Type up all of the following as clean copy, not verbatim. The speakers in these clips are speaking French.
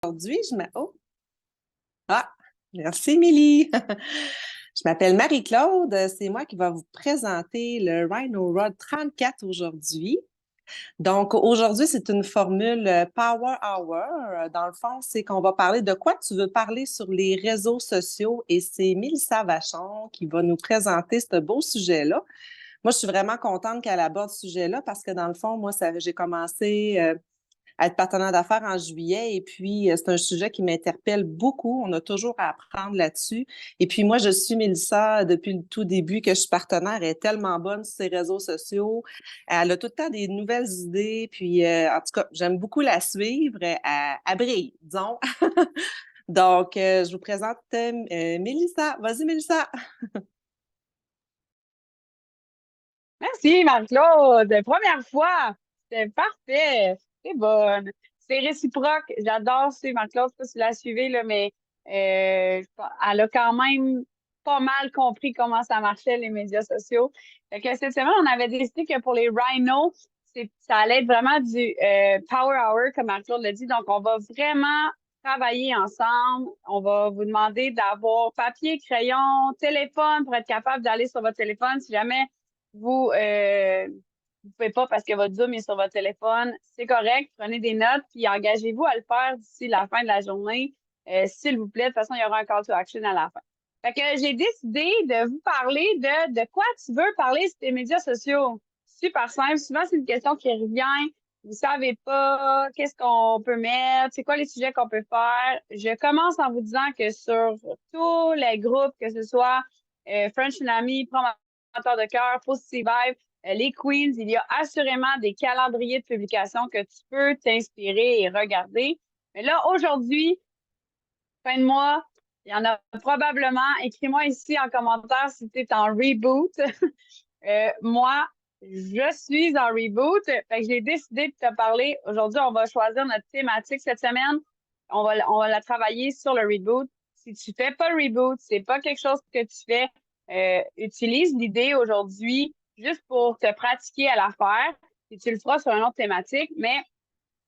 Aujourd'hui, Oh, ah, merci, Émilie. Je m'appelle Marie-Claude. C'est moi qui va vous présenter le Rhino Rod 34 aujourd'hui. Donc, aujourd'hui, c'est une formule Power Hour. Dans le fond, c'est qu'on va parler de quoi tu veux parler sur les réseaux sociaux et c'est Mélissa Vachon qui va nous présenter ce beau sujet-là. Moi, je suis vraiment contente qu'elle aborde ce sujet-là parce que dans le fond, moi, j'ai commencé à être partenaire d'affaires en juillet. Et puis, c'est un sujet qui m'interpelle beaucoup. On a toujours à apprendre là-dessus. Et puis, moi, je suis Mélissa depuis le tout début que je suis partenaire. Elle est tellement bonne sur ses réseaux sociaux. Elle a tout le temps des nouvelles idées. Puis, en tout cas, j'aime beaucoup la suivre. Elle brille, disons. Donc, je vous présente Mélissa. Vas-y, Mélissa. Merci, Marc-Claude. Première fois. C'était parfait. C'est bonne. C'est réciproque. J'adore suivre Marc-Claude. Je sais pas si tu l'as suivi, là, mais elle a quand même pas mal compris comment ça marchait, les médias sociaux. Fait que cette semaine, on avait décidé que pour les Rhinos, ça allait être vraiment du Power Hour, comme Marc-Claude l'a dit. Donc, on va vraiment travailler ensemble. On va vous demander d'avoir papier, crayon, téléphone pour être capable d'aller sur votre téléphone si jamais vous pouvez pas parce que votre Zoom est sur votre téléphone. C'est correct. Prenez des notes puis engagez-vous à le faire d'ici la fin de la journée. S'il vous plaît. De toute façon, il y aura un call to action à la fin. Fait que j'ai décidé de vous parler de quoi tu veux parler sur tes médias sociaux. Super simple. Souvent, c'est une question qui revient. Vous savez pas qu'est-ce qu'on peut mettre, c'est quoi les sujets qu'on peut faire. Je commence en vous disant que sur tous les groupes, que ce soit French Tsunami, Promoteur de cœur, Positive Vibe, les Queens, il y a assurément des calendriers de publication que tu peux t'inspirer et regarder. Mais là, aujourd'hui, fin de mois, il y en a probablement. Écris-moi ici en commentaire si tu es en reboot. Moi, je suis en reboot. Fait que j'ai décidé de te parler. Aujourd'hui, on va choisir notre thématique cette semaine. On va la travailler sur le reboot. Si tu fais pas le reboot, c'est pas quelque chose que tu fais, utilise l'idée aujourd'hui juste pour te pratiquer à la faire. Et tu le feras sur une autre thématique, mais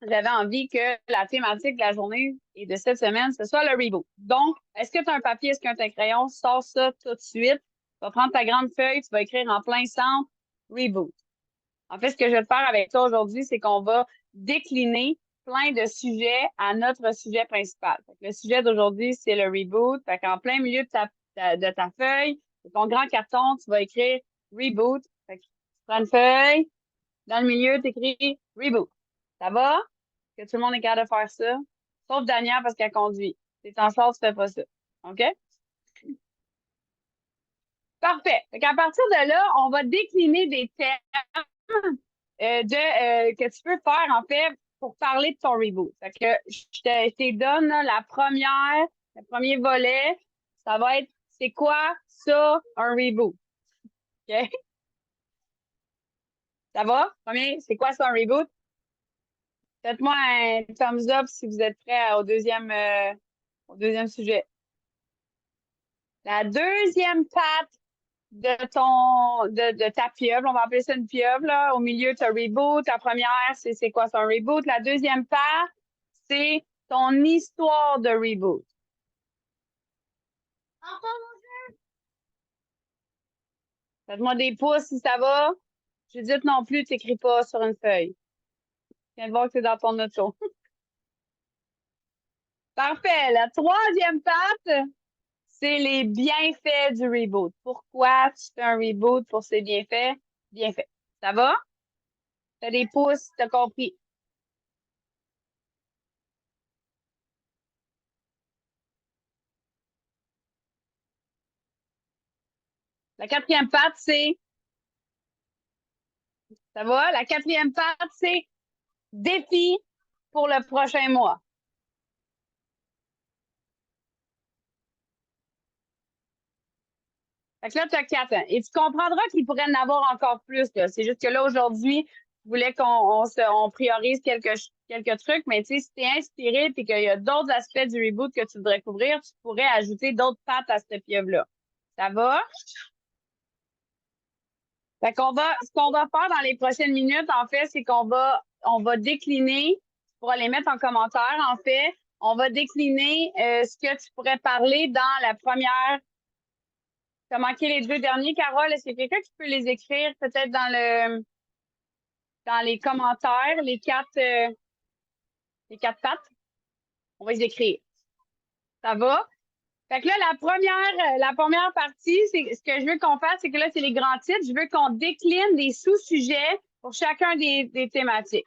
j'avais envie que la thématique de la journée et de cette semaine, ce soit le reboot. Donc, est-ce que tu as un papier, est-ce que tu as un crayon? Sors ça tout de suite. Tu vas prendre ta grande feuille, tu vas écrire en plein centre reboot. En fait, ce que je vais te faire avec toi aujourd'hui, c'est qu'on va décliner plein de sujets à notre sujet principal. Le sujet d'aujourd'hui, c'est le reboot. Fait qu'en plein milieu de ta feuille, de ton grand carton, tu vas écrire reboot. Fait que tu prends une feuille, dans le milieu, tu écris reboot. Ça va? Que tout le monde est capable de faire ça? Sauf Danielle parce qu'elle conduit. Si t'es en char, tu fais pas ça. OK? Parfait. Fait qu'à partir de là, on va décliner des thèmes que tu peux faire, en fait, pour parler de ton reboot. Fait que je te donne là, le premier volet. Ça va être, c'est quoi ça, un reboot? OK? Ça va? Premier, c'est quoi ça, un reboot? Faites-moi un thumbs up si vous êtes prêts au deuxième sujet. La deuxième patte de ta pieuvre, on va appeler ça une pieuvre, là. Au milieu, tu as reboot. La première, c'est quoi, c'est un reboot. La deuxième patte, c'est ton histoire de reboot. Faites-moi des pouces si ça va. Judith non plus, tu n'écris pas sur une feuille. Je viens de voir que c'est dans ton auto. Parfait. La troisième patte, c'est les bienfaits du reboot. Pourquoi tu fais un reboot pour ses bienfaits? Bienfaits. Ça va? T'as des pouces, t'as compris. La quatrième patte, c'est, ça va? La quatrième patte, c'est défi pour le prochain mois. Fait que là, tu as 4 ans. Et tu comprendras qu'il pourrait en avoir encore plus, là. C'est juste que là, aujourd'hui, je voulais on priorise quelques trucs, mais tu sais, si t'es inspiré et qu'il y a d'autres aspects du reboot que tu voudrais couvrir, tu pourrais ajouter d'autres pattes à cette pieuvre-là. Ça va? Fait qu'on va, ce qu'on va faire dans les prochaines minutes, en fait, c'est on va décliner pour les mettre en commentaire, en fait, on va décliner ce que tu pourrais parler dans la première. Tu as manqué les deux derniers, Carole. Est-ce qu'il y a quelqu'un qui peut les écrire peut-être dans les commentaires, les quatre pattes? On va les écrire. Ça va? Fait que là, la première partie, c'est ce que je veux qu'on fasse, c'est que là, c'est les grands titres. Je veux qu'on décline des sous-sujets pour chacun des thématiques.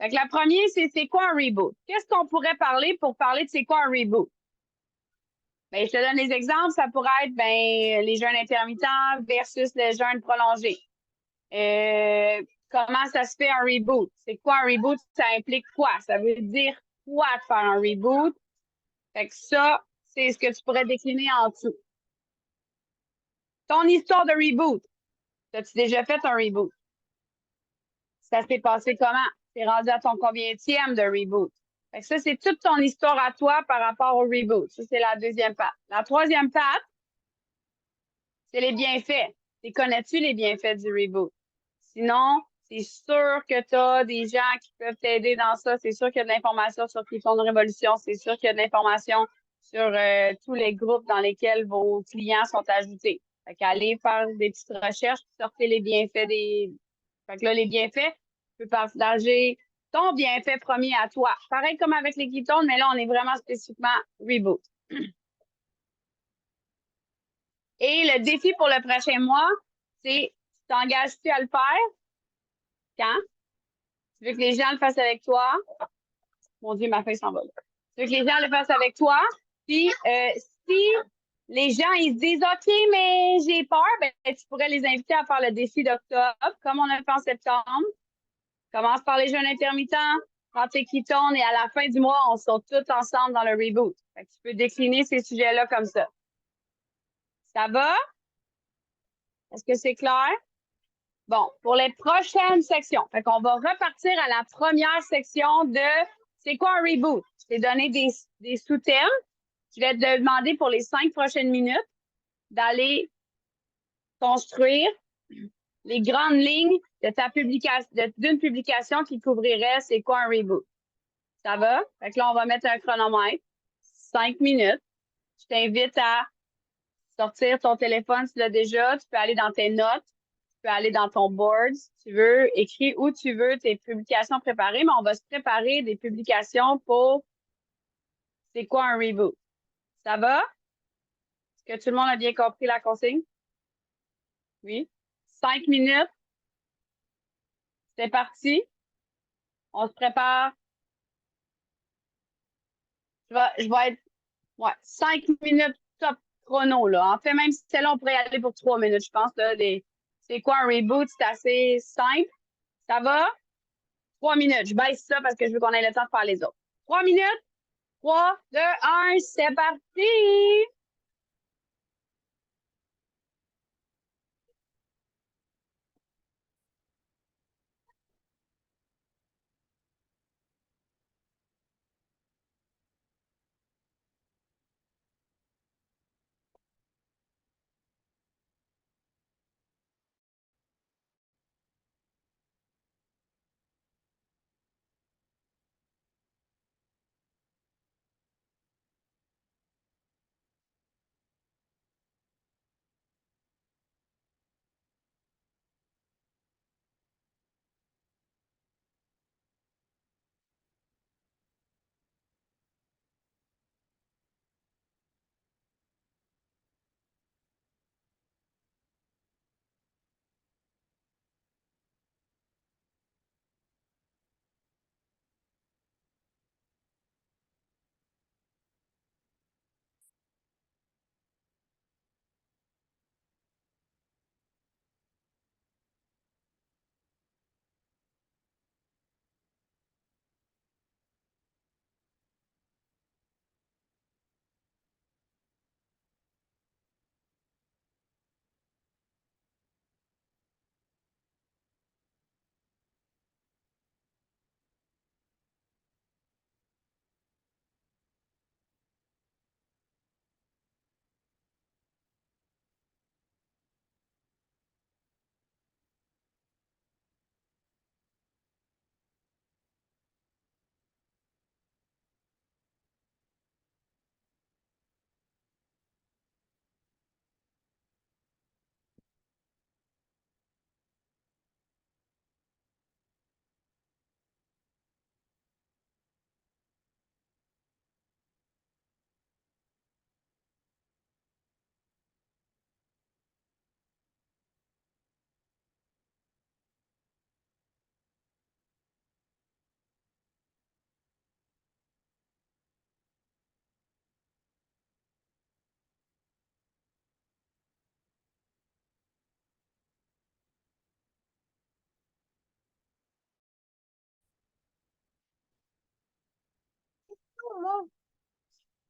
Fait que la première, c'est quoi un reboot? Qu'est-ce qu'on pourrait parler pour parler de c'est quoi un reboot? Ben, je te donne les exemples. Ça pourrait être les jeûnes intermittents versus le jeûne prolongé. Comment ça se fait un reboot? C'est quoi un reboot? Ça implique quoi? Ça veut dire quoi de faire un reboot? Fait que ça, c'est ce que tu pourrais décliner en dessous. Ton histoire de reboot. As-tu déjà fait un reboot? Ça s'est passé comment? T'es rendu à ton combienième de reboot? Fait que ça, c'est toute ton histoire à toi par rapport au reboot. Ça, c'est la deuxième patte. La troisième patte, c'est les bienfaits. Tu connais-tu les bienfaits du reboot? Sinon, c'est sûr que tu as des gens qui peuvent t'aider dans ça. C'est sûr qu'il y a de l'information sur Python de Révolution. C'est sûr qu'il y a de l'information sur tous les groupes dans lesquels vos clients sont ajoutés. Fait qu'allez faire des petites recherches, sortez les bienfaits des. Fait que là, les bienfaits, tu peux partager ton bienfait premier à toi. Pareil comme avec les ketones, mais là, on est vraiment spécifiquement reboot. Et le défi pour le prochain mois, c'est t'engages-tu à le faire? Quand? Tu veux que les gens le fassent avec toi? Mon Dieu, ma feuille s'en va. Tu veux que les gens le fassent avec toi? Puis, si les gens, ils se disent, OK, mais j'ai peur, ben, tu pourrais les inviter à faire le défi d'octobre, comme on a fait en septembre. Commence par les jeûnes intermittents, prends tes ketones et à la fin du mois, on sort tous ensemble dans le reboot. Fait que tu peux décliner ces sujets-là comme ça. Ça va? Est-ce que c'est clair? Bon, pour les prochaines sections, fait qu'on va repartir à la première section de c'est quoi un reboot? Je t'ai donné des sous-thèmes. Je vais te demander pour les 5 prochaines minutes d'aller construire les grandes lignes de ta publication, d'une publication qui couvrirait c'est quoi un reboot. Ça va? Fait que là, on va mettre un chronomètre. 5 minutes. Je t'invite à sortir ton téléphone si tu l'as déjà. Tu peux aller dans tes notes. Tu peux aller dans ton board si tu veux. Écris où tu veux tes publications préparées, mais on va se préparer des publications pour c'est quoi un reboot. Ça va? Est-ce que tout le monde a bien compris la consigne? Oui. 5 minutes. C'est parti. On se prépare. Je vais être, ouais, 5 minutes top chrono, là. En fait, même si c'est là, on pourrait y aller pour 3 minutes, je pense, là. C'est quoi un reboot? C'est assez simple. Ça va? 3 minutes. Je baisse ça parce que je veux qu'on ait le temps de faire les autres. 3 minutes. 3, 2, 1, c'est parti!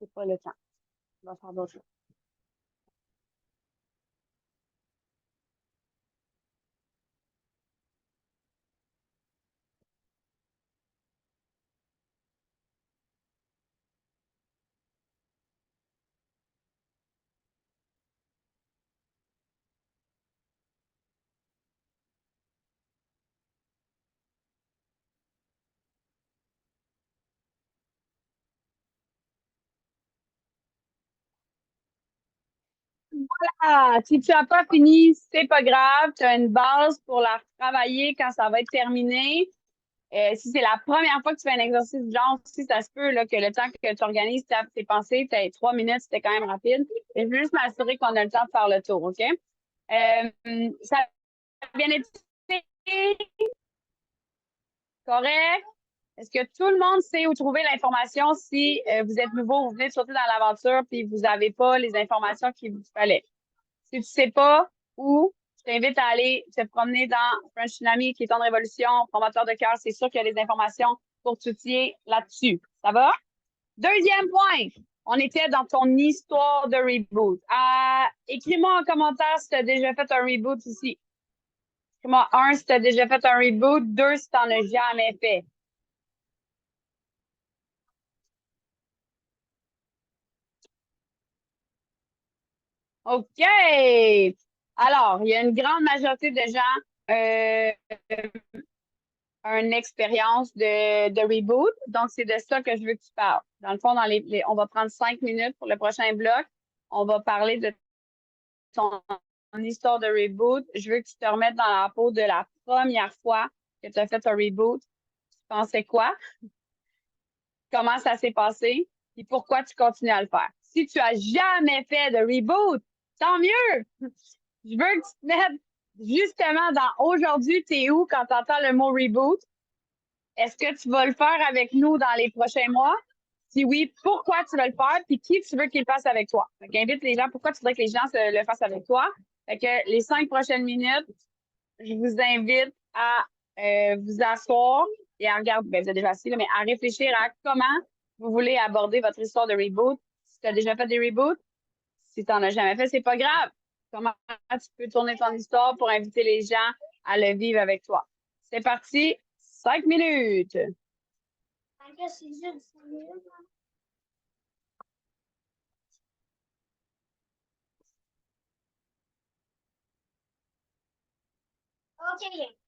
C'est pas le temps. On va faire d'autres choses. Ah, si tu n'as pas fini, c'est pas grave. Tu as une base pour la travailler quand ça va être terminé. Si c'est la première fois que tu fais un exercice du genre, si ça se peut là, que le temps que tu organises tes pensées, tu as 3 minutes, c'était quand même rapide. Et je veux juste m'assurer qu'on a le temps de faire le tour, OK? Ça a bien été correct? Est-ce que tout le monde sait où trouver l'information si vous êtes nouveau, vous venez de sortir dans l'aventure puis vous n'avez pas les informations qu'il vous fallait? Si tu ne sais pas où, je t'invite à aller te promener dans French Tsunami, qui est en révolution, promoteur de cœur. C'est sûr qu'il y a des informations pour t'outiller là-dessus. Ça va? Deuxième point. On était dans ton histoire de reboot. Écris-moi en commentaire si tu as déjà fait un reboot ici. Écris-moi un si tu as déjà fait un reboot, deux si tu n'en as jamais fait. OK. Alors, il y a une grande majorité de gens euh, une expérience de reboot. Donc, c'est de ça que je veux que tu parles. Dans le fond, on va prendre 5 minutes pour le prochain bloc. On va parler de ton histoire de reboot. Je veux que tu te remettes dans la peau de la première fois que tu as fait un reboot. Tu pensais quoi? Comment ça s'est passé? Et pourquoi tu continues à le faire? Si tu as jamais fait de reboot, tant mieux! Je veux que tu te mettes justement dans aujourd'hui, t'es où quand tu entends le mot reboot? Est-ce que tu vas le faire avec nous dans les prochains mois? Si oui, pourquoi tu veux le faire? Puis qui tu veux qu'il le fasse avec toi? Donc, invite les gens. Pourquoi tu voudrais que les gens le fassent avec toi? Fait que les 5 prochaines minutes, je vous invite à vous asseoir et à regarder, ben, vous êtes déjà assis, là, mais à réfléchir à comment vous voulez aborder votre histoire de reboot. Si tu as déjà fait des reboots, si tu n'en as jamais fait, c'est pas grave. Comment tu peux tourner ton histoire pour inviter les gens à le vivre avec toi? C'est parti, 5 minutes. Ok.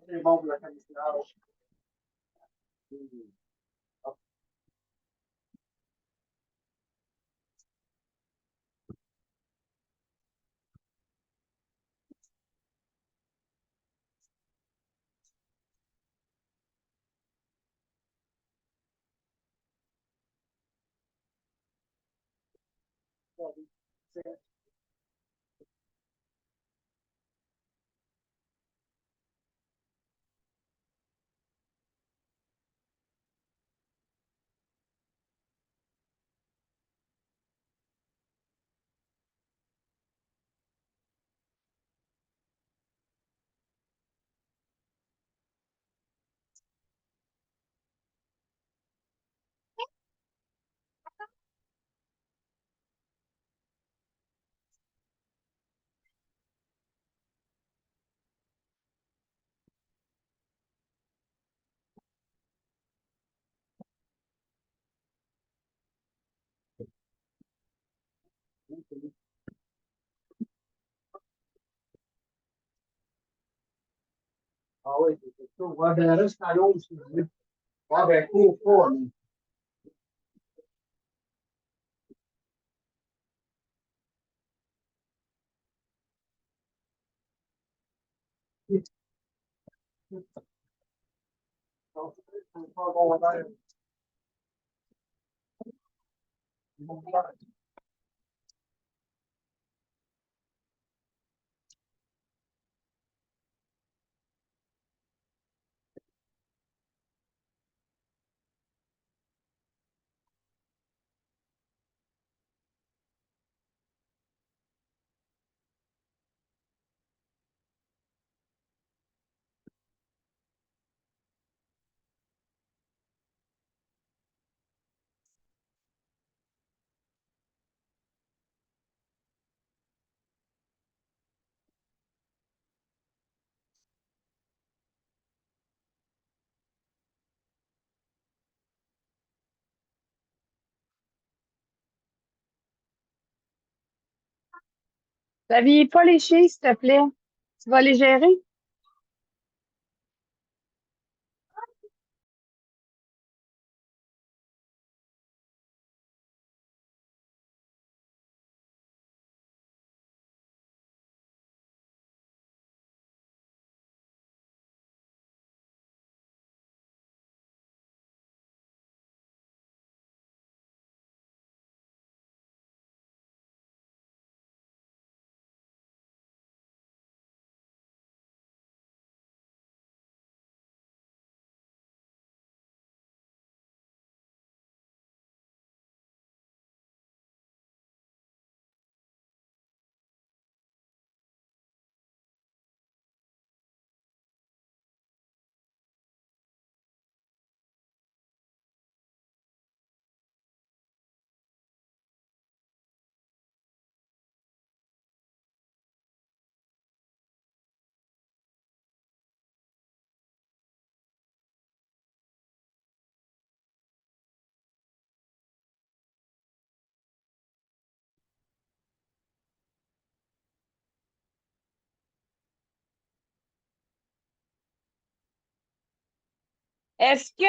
C'est bon pour la camouflage. Ah oui, c'est ça. Ouais, ben reste à l'eau, si tu veux. Ouais, ben cours pas, mais. Xavier, pas léché, s'il te plaît. Tu vas les gérer? Est-ce que,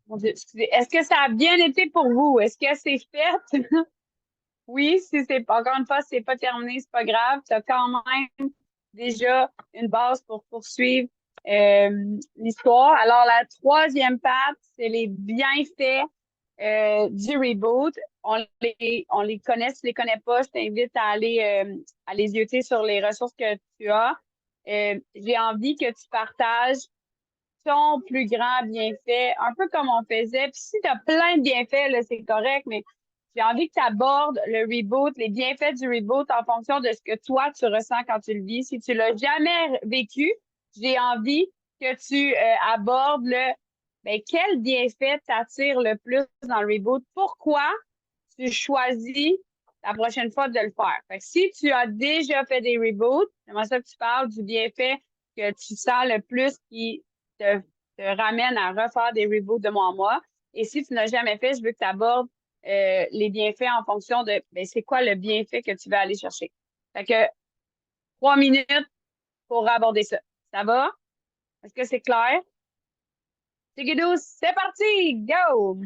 mon Dieu, excusez, est-ce que ça a bien été pour vous? Est-ce que c'est fait? Oui, si c'est encore une fois, si c'est pas terminé, c'est pas grave. Tu as quand même déjà une base pour poursuivre l'histoire. Alors, la troisième partie, c'est les bienfaits du reboot. On les connaît, si tu les connais pas, je t'invite à les yeuter sur les ressources que tu as. J'ai envie que tu partages ton plus grand bienfait, un peu comme on faisait. Puis si tu as plein de bienfaits, là, c'est correct, mais j'ai envie que tu abordes le reboot, les bienfaits du reboot en fonction de ce que toi, tu ressens quand tu le vis. Si tu l'as jamais vécu, j'ai envie que tu abordes quel bienfait t'attire le plus dans le reboot. Pourquoi tu choisis la prochaine fois de le faire. Fait que si tu as déjà fait des reboots, j'aimerais ça que tu parles du bienfait que tu sens le plus qui te, te ramène à refaire des reboots de mois en mois. Et si tu n'as jamais fait, je veux que tu abordes les bienfaits en fonction de c'est quoi le bienfait que tu vas aller chercher. Fait que 3 minutes pour aborder ça. Ça va? Est-ce que c'est clair? Tigidou, c'est parti! Go!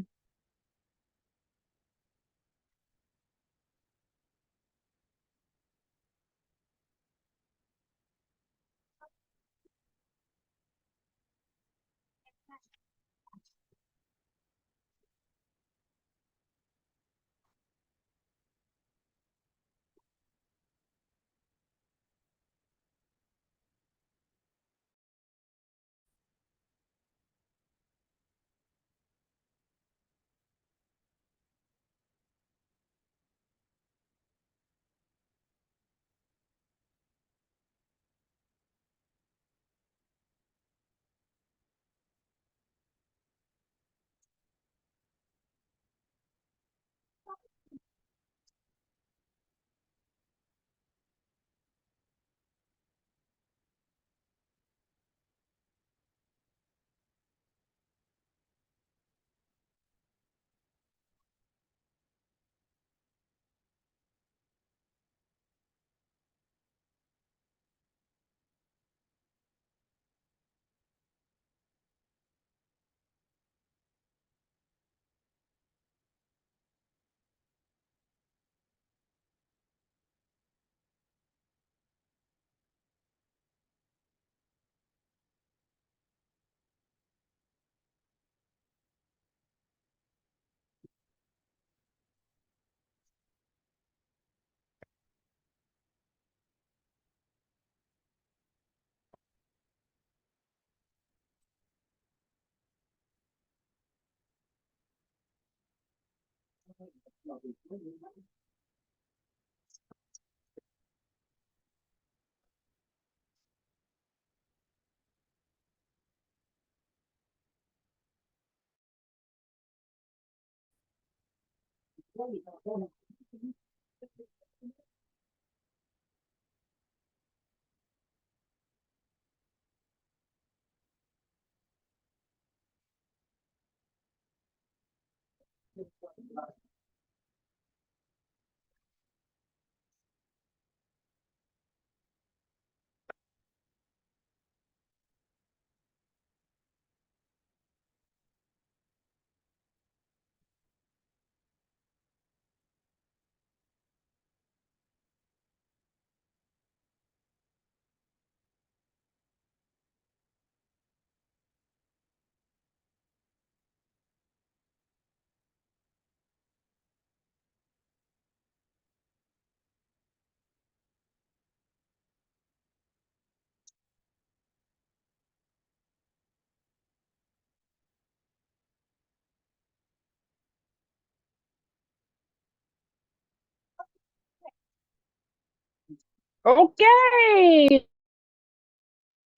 OK! Je ne sais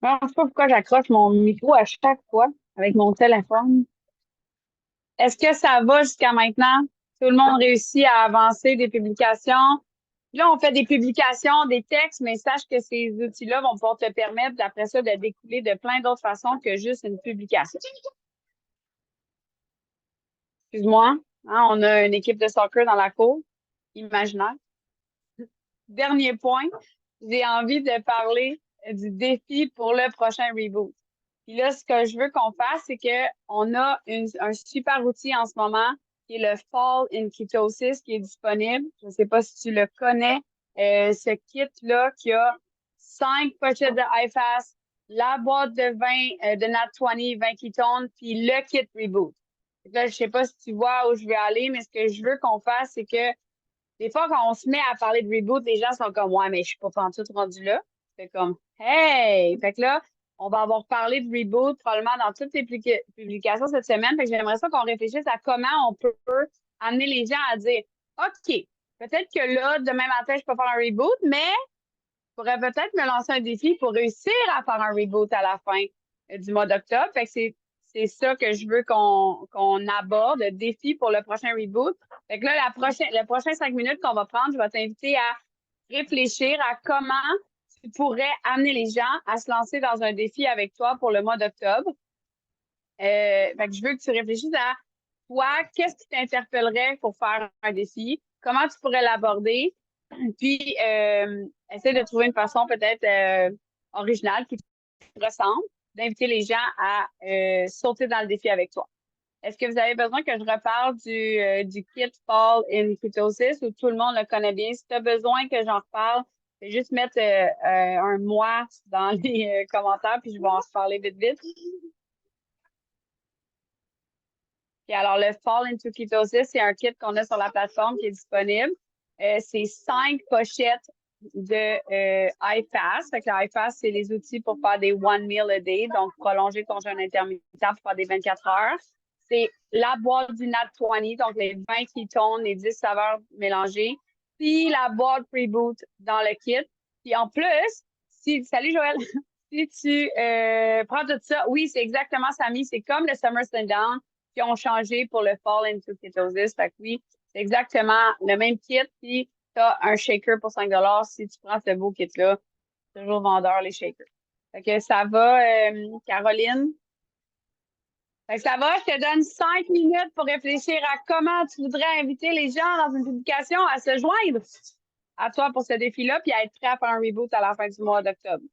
pas pourquoi j'accroche mon micro à chaque fois avec mon téléphone. Est-ce que ça va jusqu'à maintenant? Tout le monde réussit à avancer des publications. Là, on fait des publications, des textes, mais sache que ces outils-là vont pouvoir te permettre, après ça, de découler de plein d'autres façons que juste une publication. Excuse-moi, hein, on a une équipe de soccer dans la cour, imaginaire. Dernier point, j'ai envie de parler du défi pour le prochain reboot. Puis là, ce que je veux qu'on fasse, c'est qu'on a un super outil en ce moment qui est le Fall in Ketosis qui est disponible. Je ne sais pas si tu le connais. Ce kit-là qui a 5 pochettes de iFast, la boîte de 20 de Nat20, 20 ketones, puis le kit Reboot. Là, je ne sais pas si tu vois où je veux aller, mais ce que je veux qu'on fasse, c'est que des fois, quand on se met à parler de reboot, les gens sont comme, ouais, mais je suis pas tout rendu là. C'est comme, hey! Fait que là, on va avoir parlé de reboot probablement dans toutes les publications cette semaine. Fait que j'aimerais ça qu'on réfléchisse à comment on peut amener les gens à dire, OK, peut-être que là, demain matin, je peux faire un reboot, mais je pourrais peut-être me lancer un défi pour réussir à faire un reboot à la fin du mois d'octobre. Fait que c'est ça que je veux qu'on aborde, le défi pour le prochain reboot. Fait que là, les prochaines 5 minutes qu'on va prendre, je vais t'inviter à réfléchir à comment tu pourrais amener les gens à se lancer dans un défi avec toi pour le mois d'octobre. Fait que je veux que tu réfléchisses à toi, qu'est-ce qui t'interpellerait pour faire un défi? Comment tu pourrais l'aborder? Puis, essaie de trouver une façon peut-être originale qui te ressemble, d'inviter les gens à sauter dans le défi avec toi. Est-ce que vous avez besoin que je reparle du kit Fall in Ketosis ou tout le monde le connaît bien? Si tu as besoin que j'en reparle, je vais juste mettre un moi dans les commentaires, puis je vais en reparler vite, vite. Puis alors, le Fall into Ketosis, c'est un kit qu'on a sur la plateforme qui est disponible. C'est 5 pochettes de iFast. Fait que l'iFast, c'est les outils pour faire des one meal a day, donc prolonger ton jeûne intermittent pour faire des 24 heures. C'est la boîte du Nat20, donc les 20 ketones, les 10 saveurs mélangées. Puis la boîte Preboot dans le kit. Puis en plus, salut Joël, si tu prends tout ça, oui, c'est exactement Samy, c'est comme le Summer Slim Down qui ont changé pour le Fall into Ketosis. Fait que oui, c'est exactement le même kit. Puis, tu as un shaker pour 5 si tu prends ce beau kit-là. Toujours vendeur, les shakers. Fait que ça va, Caroline? Fait que ça va, je te donne 5 minutes pour réfléchir à comment tu voudrais inviter les gens dans une publication à se joindre à toi pour ce défi-là, puis à être prêt à faire un reboot à la fin du mois d'octobre.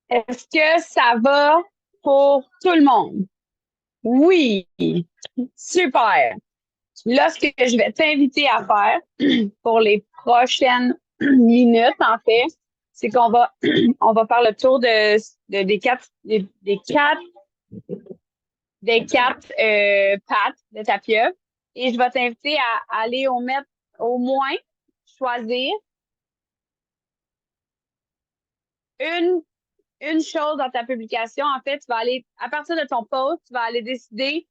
Est-ce que ça va pour tout le monde? Oui. Super. Là, ce que je vais t'inviter à faire pour les prochaines minutes, en fait, c'est qu'on va, on va faire le tour des quatre pattes de ta pieuvre. Et je vais t'inviter à aller au moins choisir une, une chose dans ta publication. En fait, tu vas aller, à partir de ton post, tu vas aller décider,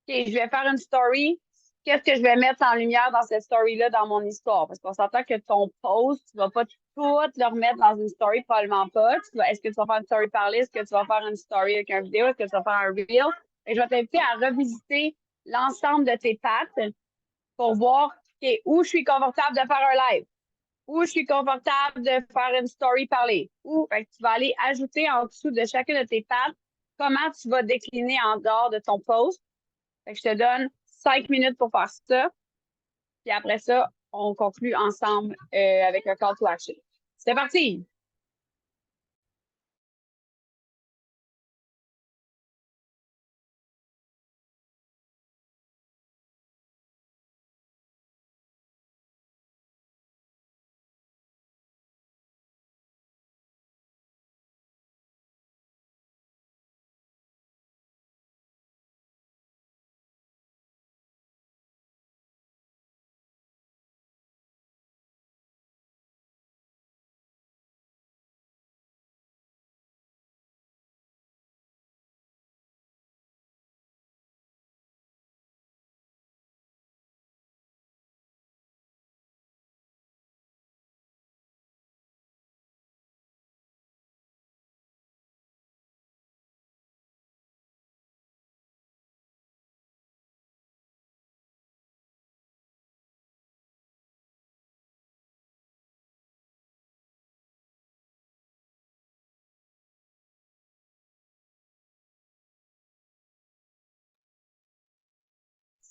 OK, je vais faire une story. Qu'est-ce que je vais mettre en lumière dans cette story-là, dans mon histoire? Parce qu'on s'entend que ton post, tu vas pas tout le remettre dans une story, probablement pas. Est-ce que tu vas faire une story parler? Est-ce que tu vas faire une story avec une vidéo? Est-ce que tu vas faire un reel? Et je vais t'inviter à revisiter l'ensemble de tes pattes pour voir OK, où je suis confortable de faire un live, où je suis confortable de faire une story parler, où fait que tu vas aller ajouter en dessous de chacune de tes pattes comment tu vas décliner en dehors de ton post. Fait que je te donne 5 minutes pour faire ça. Puis après ça, on conclut ensemble avec un call to action. C'est parti!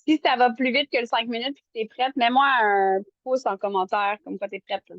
Si ça va plus vite que le 5 minutes et que tu es prête, mets-moi un pouce en commentaire comme quoi tu es prête. Là.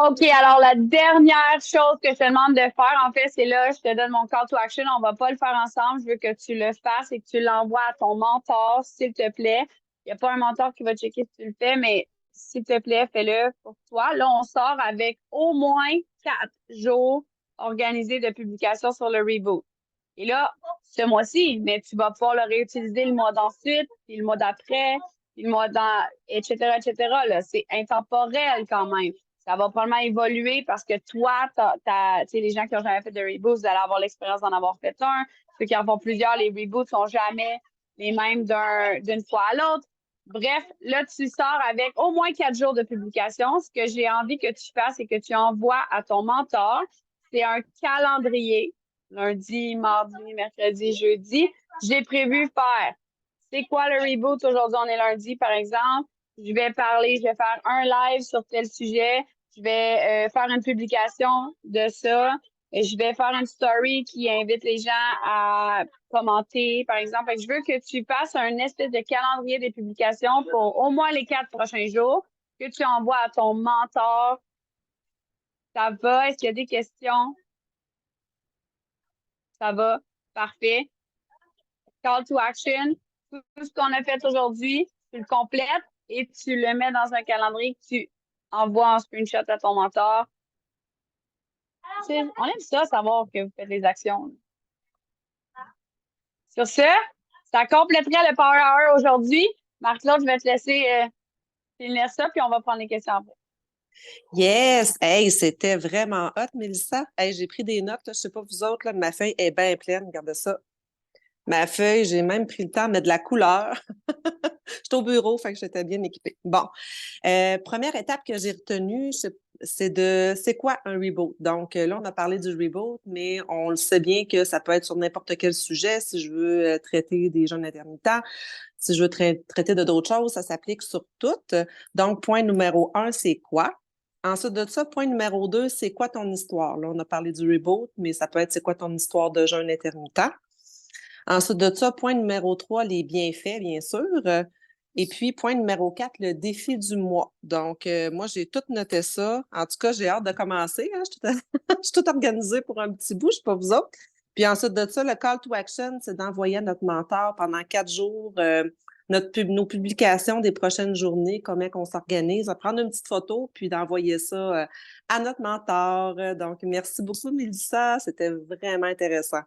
OK, alors la dernière chose que je te demande de faire, en fait, c'est là, je te donne mon call to action. On va pas le faire ensemble. Je veux que tu le fasses et que tu l'envoies à ton mentor, s'il te plaît. Il n'y a pas un mentor qui va checker si tu le fais, mais s'il te plaît, fais-le pour toi. Là, on sort avec au moins 4 jours organisés de publication sur le reboot. Et là, ce mois-ci, mais tu vas pouvoir le réutiliser le mois d'ensuite, puis le mois d'après, puis le mois dans, etc., etc. Là, c'est intemporel quand même. Ça va probablement évoluer parce que toi, tu sais, les gens qui n'ont jamais fait de reboot, vous allez avoir l'expérience d'en avoir fait un. Ceux qui en font plusieurs, les reboots sont jamais les mêmes d'une fois à l'autre. Bref, là, tu sors avec au moins 4 jours de publication. Ce que j'ai envie que tu fasses et que tu envoies à ton mentor, c'est un calendrier lundi, mardi, mercredi, jeudi. J'ai prévu faire. C'est quoi le reboot? Aujourd'hui, on est lundi, par exemple. Je vais parler, je vais faire un live sur tel sujet. Je vais faire une publication de ça. Et je vais faire une story qui invite les gens à commenter, par exemple. Fait que je veux que tu fasses un espèce de calendrier des publications pour au moins les 4 prochains jours que tu envoies à ton mentor. Ça va? Est-ce qu'il y a des questions? Ça va? Parfait. Call to action. Tout ce qu'on a fait aujourd'hui, tu le complètes et tu le mets dans un calendrier que tu envoies en screenshot à ton mentor. On aime ça, savoir que vous faites les actions. Sur ce, ça compléterait le Power Hour aujourd'hui. Marc-Claude, je vais te laisser finir ça, puis on va prendre les questions après. Yes! Hey, c'était vraiment hot, Mélissa. Hey, j'ai pris des notes, là. Je sais pas vous autres, là, ma feuille est bien pleine. Regardez ça. Ma feuille, j'ai même pris le temps de mettre de la couleur. J'étais au bureau, fait que j'étais bien équipée. Bon, première étape que j'ai retenue, c'est quoi un reboot? Donc là, on a parlé du reboot, mais on le sait bien que ça peut être sur n'importe quel sujet. Si je veux traiter des jeunes intermittents, si je veux traiter de d'autres choses, ça s'applique sur toutes. Donc, point numéro 1, c'est quoi? Ensuite de ça, point numéro 2, c'est quoi ton histoire? Là, on a parlé du reboot, mais ça peut être c'est quoi ton histoire de jeune intermittent? Ensuite de ça, point numéro 3, les bienfaits, bien sûr. Et puis, point numéro 4, le défi du mois. Donc, moi, j'ai tout noté ça. En tout cas, j'ai hâte de commencer. Hein. Je suis tout organisée pour un petit bout, je ne sais pas vous autres. Puis ensuite de ça, le call to action, c'est d'envoyer à notre mentor pendant 4 jours nos publications des prochaines journées, comment on s'organise, de prendre une petite photo, puis d'envoyer ça à notre mentor. Donc, merci beaucoup, Mélissa. C'était vraiment intéressant.